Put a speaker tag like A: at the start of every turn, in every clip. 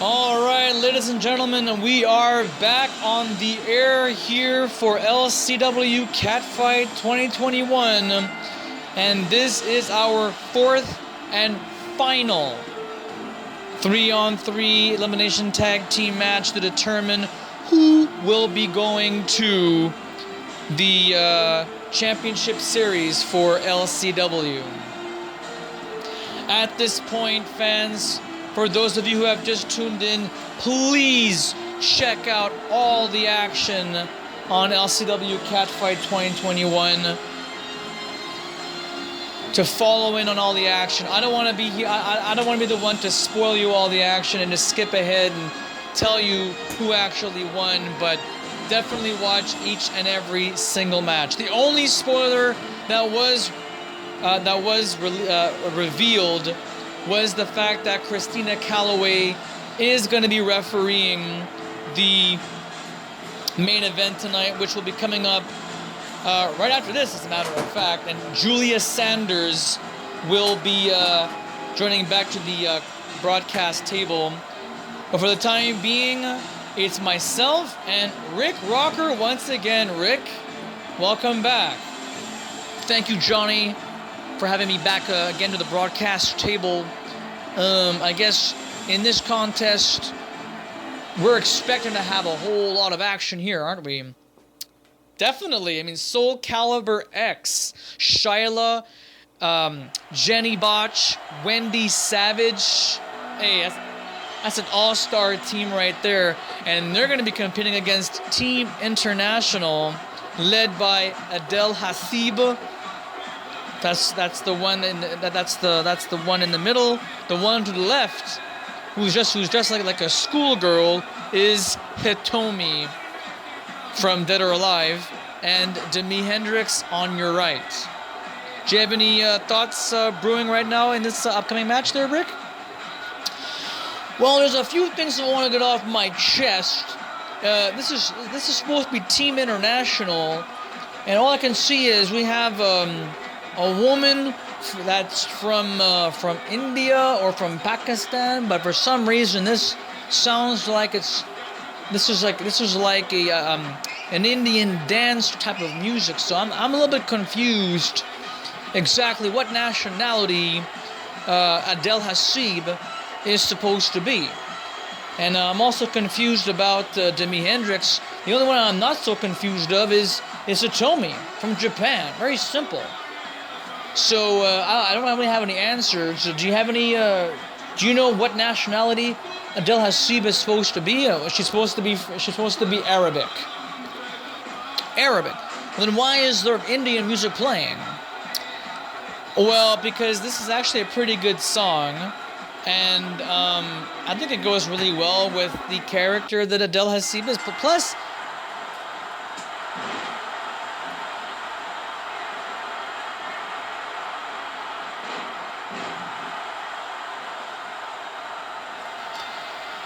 A: Alright, ladies and gentlemen, we are back on the air here for LCW Catfight 2021. And this is our fourth and final 3-on-3 elimination tag team match to determine who will be going to the championship series for LCW. At this point, fans, for those of you who have just tuned in, please check out all the action on LCW Catfight 2021 to follow in on all the action. I don't want to be here. I don't want to be the one to spoil you all the action and to skip ahead and tell you who actually won, but definitely watch each and every single match. The only spoiler that was revealed was the fact that Christina Calloway is going to be refereeing the main event tonight, which will be coming up right after this, as a matter of fact. And Julia Sanders will be joining back to the broadcast table. But for the time being, it's myself and Rick Rocker once again. Rick, welcome back. Thank you, Johnny, for having me back again to the broadcast table. I guess in this contest, we're expecting to have a whole lot of action here, aren't we? Definitely. I mean, Soul Calibur X, Shyla, Jenni Botch, Wendy Savage. Hey, that's an all-star team right there. And they're going to be competing against Team International, led by Adele Hasseeb. That's the one that's the one in the middle. The one to the left, who's dressed like a schoolgirl, is Hitomi from Dead or Alive, and Demi Hendricks on your right. Do you have any thoughts brewing right now in this upcoming match there, Rick? Well, there's a few things I want to get off my chest. This is supposed to be Team International, and all I can see is we have a woman that's from India or from Pakistan, but for some reason this sounds like this is like a an Indian dance type of music. So I'm a little bit confused exactly what nationality Adele Hasseeb is supposed to be, and I'm also confused about Demi Hendricks. The only one I'm not so confused of is Hitomi from Japan. Very simple. So I don't really have any answers. Do you have any? Do you know what nationality Adele Hasseeb is supposed to be? She's supposed to be Arabic. Arabic. Well, then why is there Indian music playing? Well, because this is actually a pretty good song, and I think it goes really well with the character that Adele Hasseeb is. But plus,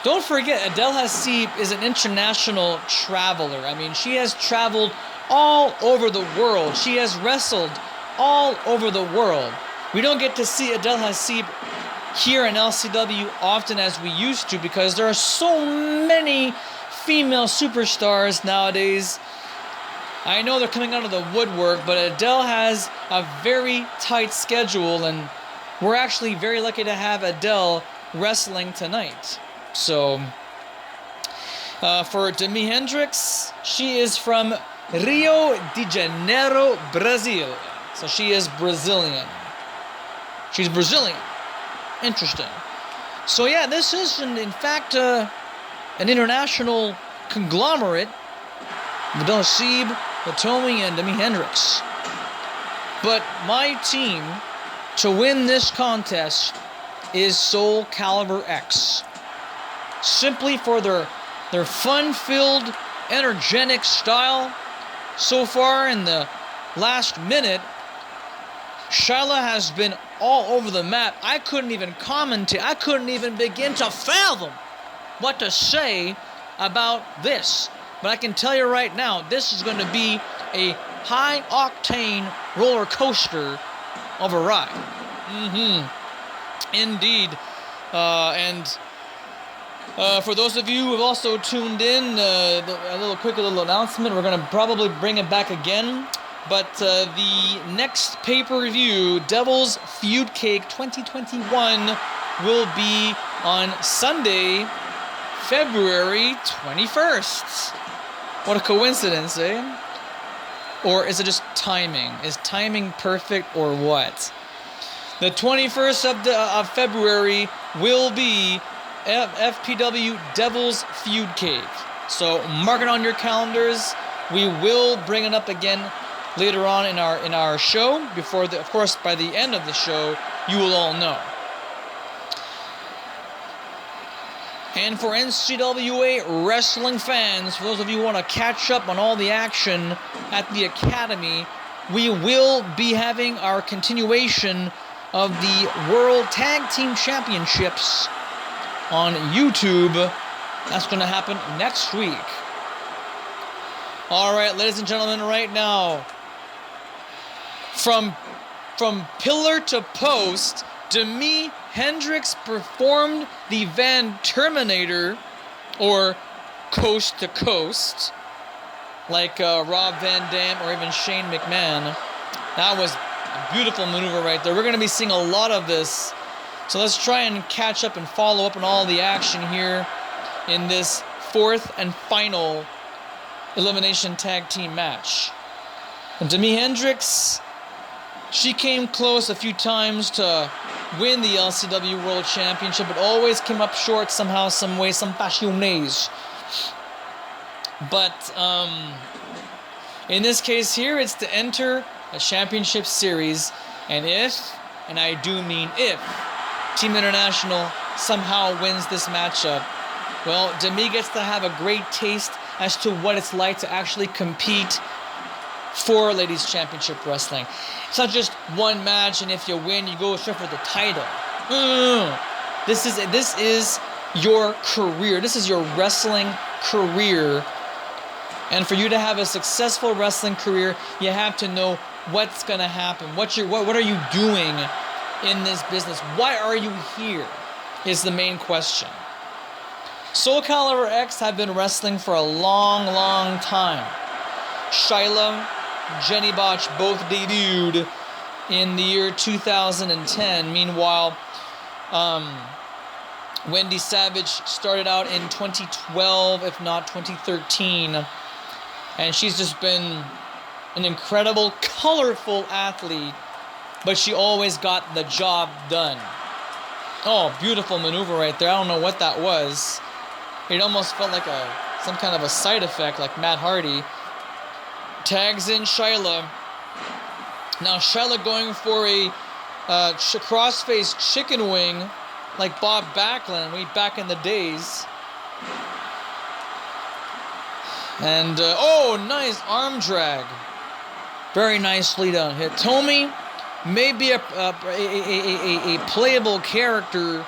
A: don't forget, Adele Hasseeb is an international traveler. I mean, she has traveled all over the world. She has wrestled all over the world. We don't get to see Adele Hasseeb here in LCW often as we used to, because there are so many female superstars nowadays. I know they're coming out of the woodwork, but Adele has a very tight schedule, and we're actually very lucky to have Adele wrestling tonight. So, for Demi Hendricks, she is from Rio de Janeiro, Brazil. So she is Brazilian. She's Brazilian. Interesting. So yeah, this is in fact an international conglomerate. Adele Hasseeb, Hitomi, and Demi Hendricks. But my team to win this contest is Soul Calibur X. Simply for their fun-filled, energetic style. So far in the last minute, Shyla has been all over the map. I couldn't even commentate. I couldn't even begin to fathom what to say about this. But I can tell you right now, this is going to be a high-octane roller coaster of a ride. Indeed. And For those of you who have also tuned in, a quick little announcement. We're going to probably bring it back again. But the next pay-per-view, Devil's Feud Cake 2021, will be on Sunday, February 21st. What a coincidence, eh? Or is it just timing? Is timing perfect or what? The 21st of February will be FPW Devil's Feud Cake. So mark it on your calendars. We will bring it up again later on in our show. Of course, by the end of the show, you will all know. And for NCWA wrestling fans, for those of you who want to catch up on all the action at the Academy, we will be having our continuation of the World Tag Team Championships on YouTube. That's going to happen next week. All right, ladies and gentlemen, right now, from pillar to post, Demi Hendricks performed the Van Terminator, or Coast to Coast, like Rob Van Dam or even Shane McMahon. That was a beautiful maneuver right there. We're going to be seeing a lot of this. So let's try and catch up and follow up on all the action here in this fourth and final elimination tag team match. And Demi Hendricks, she came close a few times to win the LCW World Championship, but always came up short somehow, some way, some passiones. But in this case here, it's to enter a championship series, and I do mean if, Team International somehow wins this matchup, well, Demi gets to have a great taste as to what it's like to actually compete for Ladies Championship Wrestling. It's not just one match, and if you win, you go straight for the title. This is your career. This is your wrestling career. And for you to have a successful wrestling career, you have to know what's going to happen. What are you doing in this business? Why are you here? Is the main question. Soul Calibur X have been wrestling for a long, long time. Shyla, Jenni, Botch both debuted in the year 2010. Meanwhile, Wendy Savage started out in 2012, if not 2013. And she's just been an incredible, colorful athlete, but she always got the job done. Oh, beautiful maneuver right there. I don't know what that was. It almost felt like some kind of a side effect, like Matt Hardy. Tags in Shyla. Now Shyla going for a cross-face chicken wing, like Bob Backlund way back in the days. And nice arm drag. Very nicely done. Hitomi may be a playable character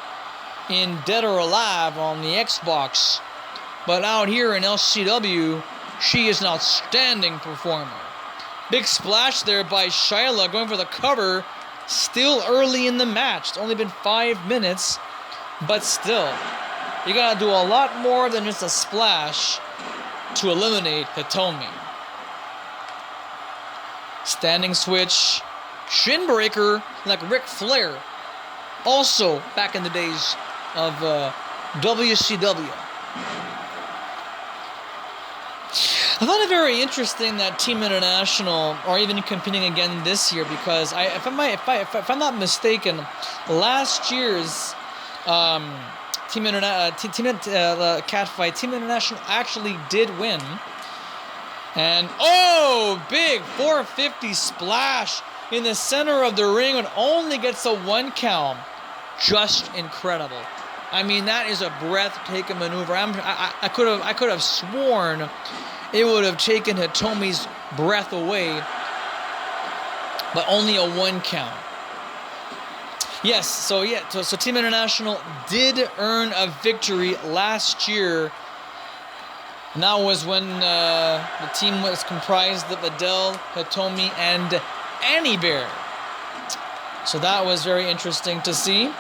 A: in Dead or Alive on the Xbox, but out here in LCW, she is an outstanding performer. Big splash there by Shyla going for the cover, still early in the match. It's only been 5 minutes, but still, you gotta do a lot more than just a splash to eliminate Hitomi. Standing switch, shin breaker like Ric Flair, also back in the days of WCW. I found it very interesting that Team International are even competing again this year, because if I'm not mistaken, last year's Catfight, Team International actually did win. And big 450 splash in the center of the ring, and only gets a 1 count. Just incredible. I mean, that is a breathtaking maneuver. I could have sworn it would have taken Hitomi's breath away, but only a 1 count. Yes, so Team International did earn a victory last year. And that was when the team was comprised of Adele, Hitomi, and Annie Bear. So that was very interesting to see.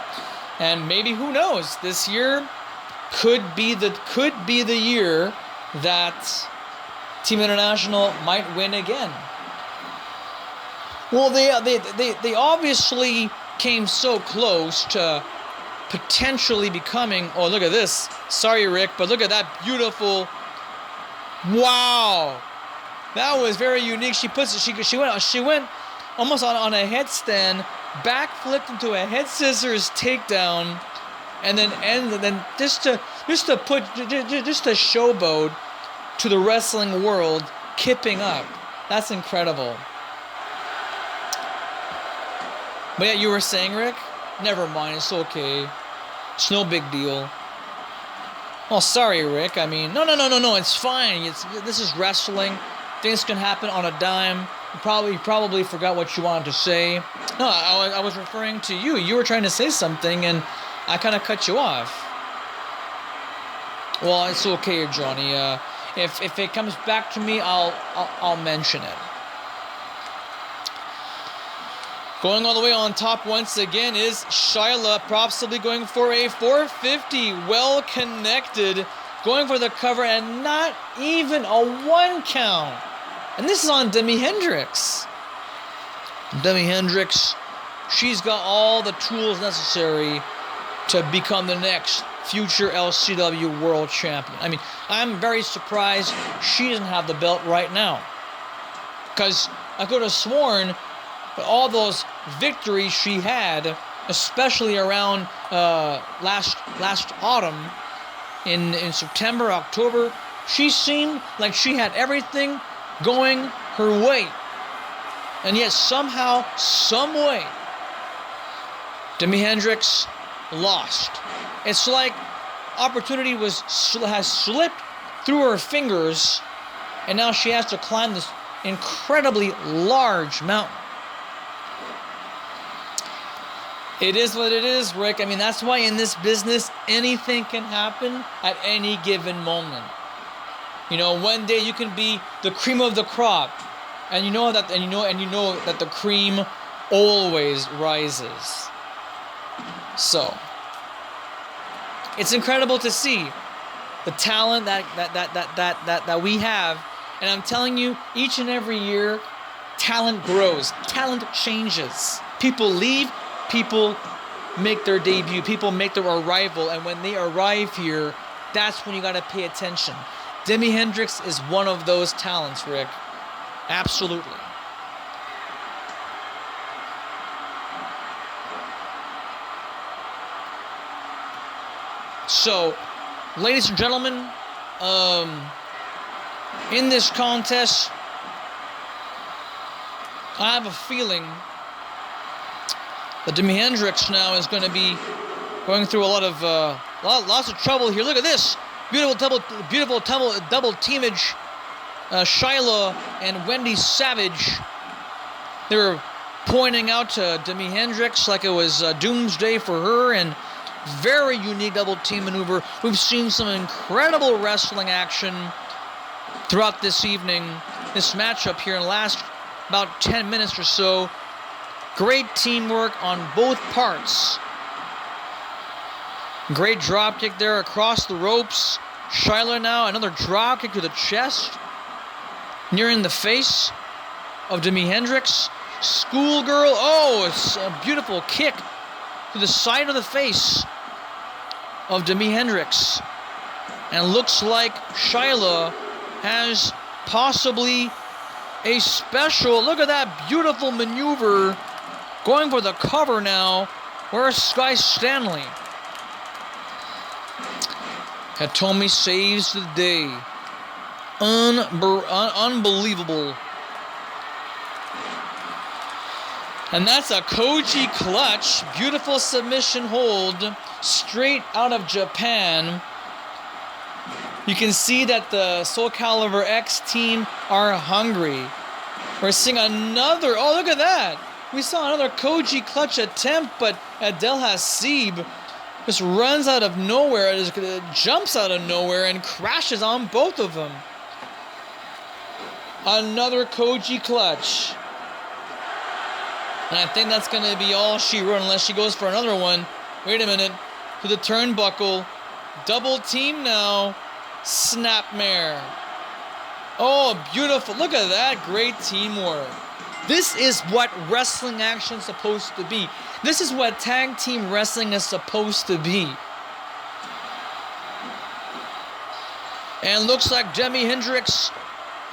A: And maybe, who knows, this year could be the year that Team International might win again. Well, they obviously came so close to potentially becoming. Oh, look at this. Sorry, Rick, but look at that beautiful. Wow, that was very unique. She went almost on a headstand, backflipped into a head scissors takedown, and then just to showboat to the wrestling world, kipping up. That's incredible. But yeah, you were saying, Rick? Never mind, it's okay. It's no big deal. Oh, sorry, Rick. I mean, no, it's fine. This is wrestling. Things can happen on a dime. You probably forgot what you wanted to say. No, I was referring to you. You were trying to say something, and I kind of cut you off. Well, it's okay, Johnny. If it comes back to me, I'll mention it. Going all the way on top once again is Shyla, possibly going for a 450. Well connected. Going for the cover and not even a 1 count. And this is on Demi Hendricks. Demi Hendricks, she's got all the tools necessary to become the next future LCW World Champion. I mean, I'm very surprised she doesn't have the belt right now. Because I could have sworn all those victories she had, especially around last autumn, in September, October, she seemed like she had everything going her way. And yet somehow, some way, Demi Hendricks lost. It's like opportunity has slipped through her fingers, and now she has to climb this incredibly large mountain. It is what it is, Rick. I mean, that's why in this business, anything can happen at any given moment. You know, one day you can be the cream of the crop, and you know that the cream always rises. So, it's incredible to see the talent that we have, and I'm telling you, each and every year, talent grows, talent changes. People leave. People make their debut, people make their arrival, and when they arrive here, that's when you got to pay attention. Demi Hendricks is one of those talents, Rick. Absolutely. So, ladies and gentlemen, in this contest, I have a feeling that Demi Hendricks now is going to be going through lots of trouble here. Look at this beautiful double teamage. Shyla and Wendy Savage. They were pointing out to Demi Hendricks like it was doomsday for her, and very unique double team maneuver. We've seen some incredible wrestling action throughout this evening, this matchup here in the last about 10 minutes or so. Great teamwork on both parts. Great drop kick there across the ropes. Shyla now, another drop kick to the chest, nearing the face of Demi Hendricks. Schoolgirl, oh, it's a beautiful kick to the side of the face of Demi Hendricks. And looks like Shyla has possibly a special, look at that beautiful maneuver, going for the cover now. Where's Sky Stanley? Hitomi saves the day. Unbelievable. And that's a Koji clutch. Beautiful submission hold. Straight out of Japan. You can see that the Soul Calibur X team are hungry. We're seeing another, oh look at that. We saw another Koji clutch attempt, but Adele Hasseeb just runs out of nowhere, just jumps out of nowhere and crashes on both of them. Another Koji clutch. And I think that's going to be all she wrote unless she goes for another one. Wait a minute. To the turnbuckle. Double team now. Snapmare. Oh, beautiful. Look at that. Great teamwork. This is what wrestling action is supposed to be. This is what tag team wrestling is supposed to be. And looks like Demi Hendricks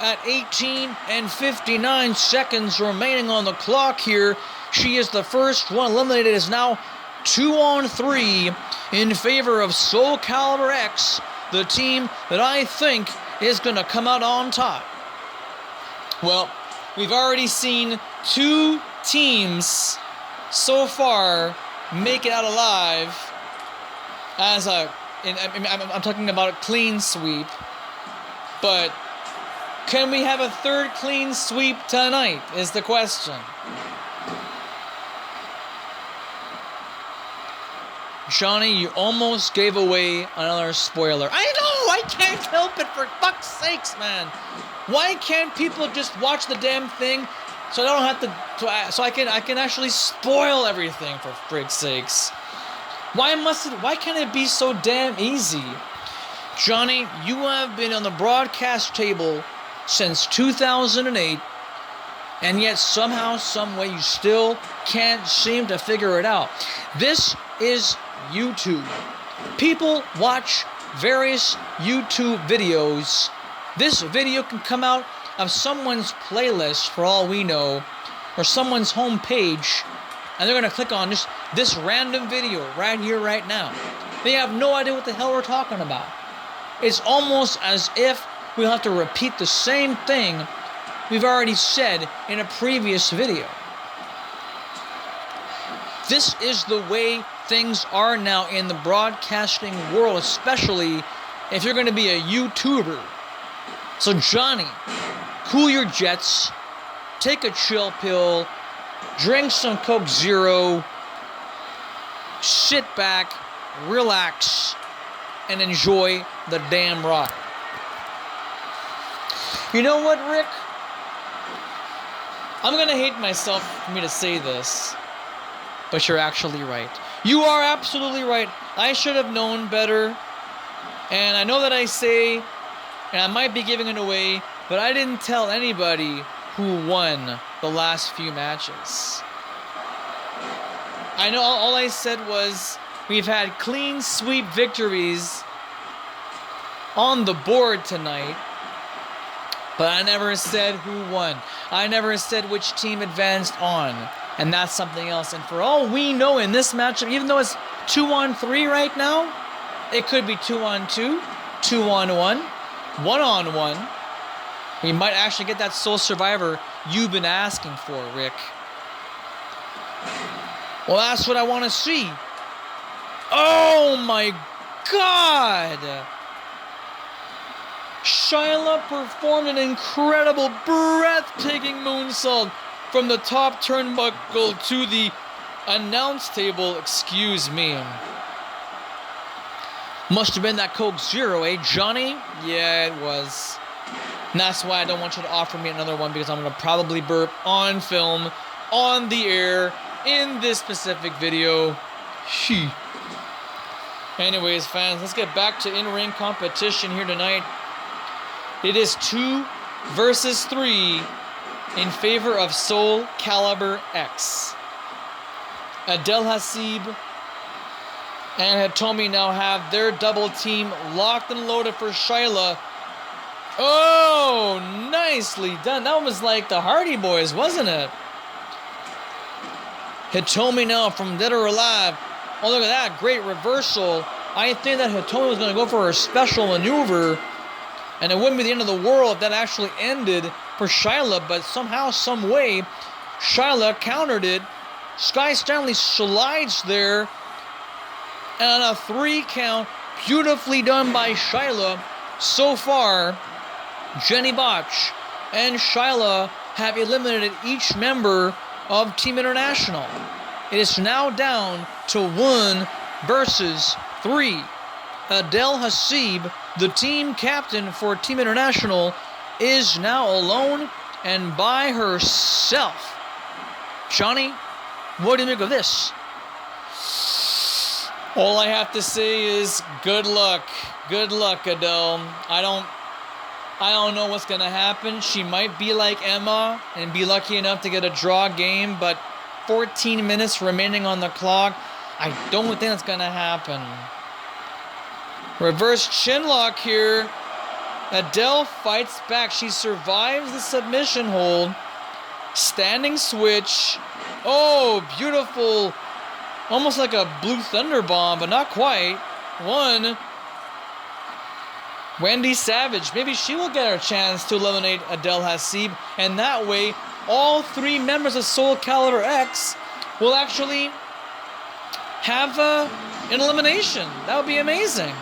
A: at 18 and 59 seconds remaining on the clock here. She is the first one eliminated. Is now 2-on-3 in favor of Soul Calibur X, the team that I think is going to come out on top. Well, we've already seen 2 teams so far make it out alive as I'm talking about a clean sweep, but can we have a third clean sweep tonight is the question. Johnny, you almost gave away another spoiler. I know, I can't help it, for fuck's sakes, man. Why can't people just watch the damn thing so I don't have to, so I can actually spoil everything, for frig's sakes? Why can't it be so damn easy? Johnny, you have been on the broadcast table since 2008, and yet somehow, some way, you still can't seem to figure it out. This is YouTube. People watch various YouTube videos. This video can come out of someone's playlist, for all we know, or someone's home page, and they're going to click on just this random video right here, right now. They have no idea what the hell we're talking about. It's almost as if we'll have to repeat the same thing we've already said in a previous video. This is the way things are now in the broadcasting world, especially if you're going to be a YouTuber. So Johnny, cool your jets, take a chill pill, drink some Coke Zero, sit back, relax, and enjoy the damn ride. You know what, Rick? I'm going to hate myself for me to say this, but you're actually right. You are absolutely right. I should have known better. And I know that I say, and I might be giving it away, but I didn't tell anybody who won the last few matches. I know all I said was we've had clean sweep victories on the board tonight, but I never said who won. I never said which team advanced on. And that's something else. And for all we know in this matchup, even though it's 2-on-3 right now, it could be 2-on-2, 2-on-1, 1-on-1. We might actually get that Soul Survivor you've been asking for, Rick. Well, that's what I want to see. Oh my God! Shyla performed an incredible, breathtaking moonsault from the top turnbuckle to the announce table. Excuse me. Must have been that Coke Zero, eh, Johnny? Yeah, it was. And that's why I don't want you to offer me another one, because I'm going to probably burp on film, on the air, in this specific video. Shee. Anyways, fans, let's get back to in-ring competition here tonight. It is 2 versus 3 in favor of Soul Calibur X. Adele, Hasseeb, and Hitomi now have their double team locked and loaded for Shyla. Oh, nicely done. That was like the Hardy Boys, wasn't it? Hitomi now from Dead or Alive. Oh, look at that. Great reversal. I think that Hitomi was going to go for her special maneuver, and it wouldn't be the end of the world if that actually ended for Shyla, but somehow, some way, Shyla countered it. Sky Stanley slides there, and a 3 count, beautifully done by Shyla. So far, Jenni, Botch, and Shyla have eliminated each member of Team International. It is now down to 1 versus 3. Adele, Hasseeb, the team captain for Team International, is now alone and by herself. Johnny, what do you make of this? All I have to say is good luck. Good luck, Adele. I don't know what's going to happen. She might be like Emma and be lucky enough to get a draw game, but 14 minutes remaining on the clock, I don't think that's going to happen. Reverse chinlock here. Adele fights back. She survives the submission hold. Standing switch. Oh, beautiful. Almost like a blue thunder bomb, but not quite. One. Wendy Savage. Maybe she will get her chance to eliminate Adele Hasseeb. And that way, all three members of Soul Calibur X will actually have an elimination. That would be amazing.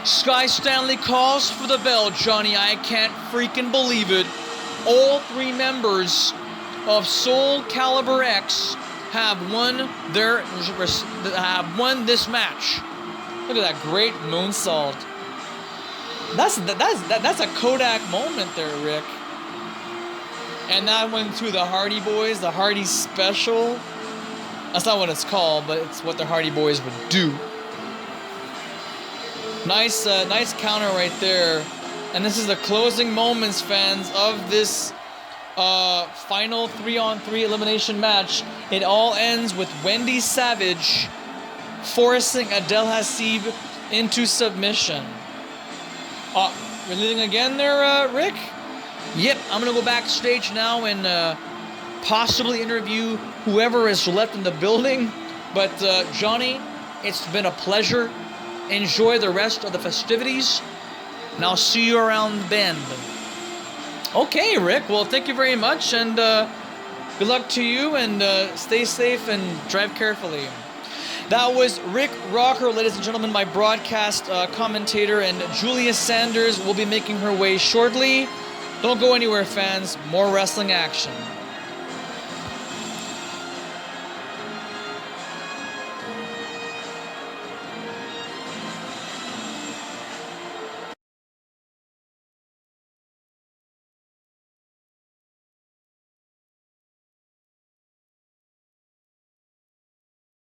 A: Sky Stanley calls for the bell, Johnny. I can't freaking believe it. All three members of Soul Calibur X have won this match. Look at that great moonsault. That's a Kodak moment there, Rick. And that went to the Hardy Boys, the Hardy Special. That's not what it's called, but it's what the Hardy Boys would do. Nice counter right there. And this is the closing moments, fans, of this final 3-on-3 elimination match. It all ends with Wendy Savage forcing Adele Hasseeb into submission. We're leading again there, Rick? Yep, I'm going to go backstage now and possibly interview whoever is left in the building. But, Johnny, it's been a pleasure. Enjoy the rest of the festivities, and I'll see you around the bend. Okay, Rick. Well, thank you very much, and good luck to you, and stay safe and drive carefully. That was Rick Rocker, ladies and gentlemen, my broadcast commentator, and Julia Sanders will be making her way shortly. Don't go anywhere, fans. More wrestling action.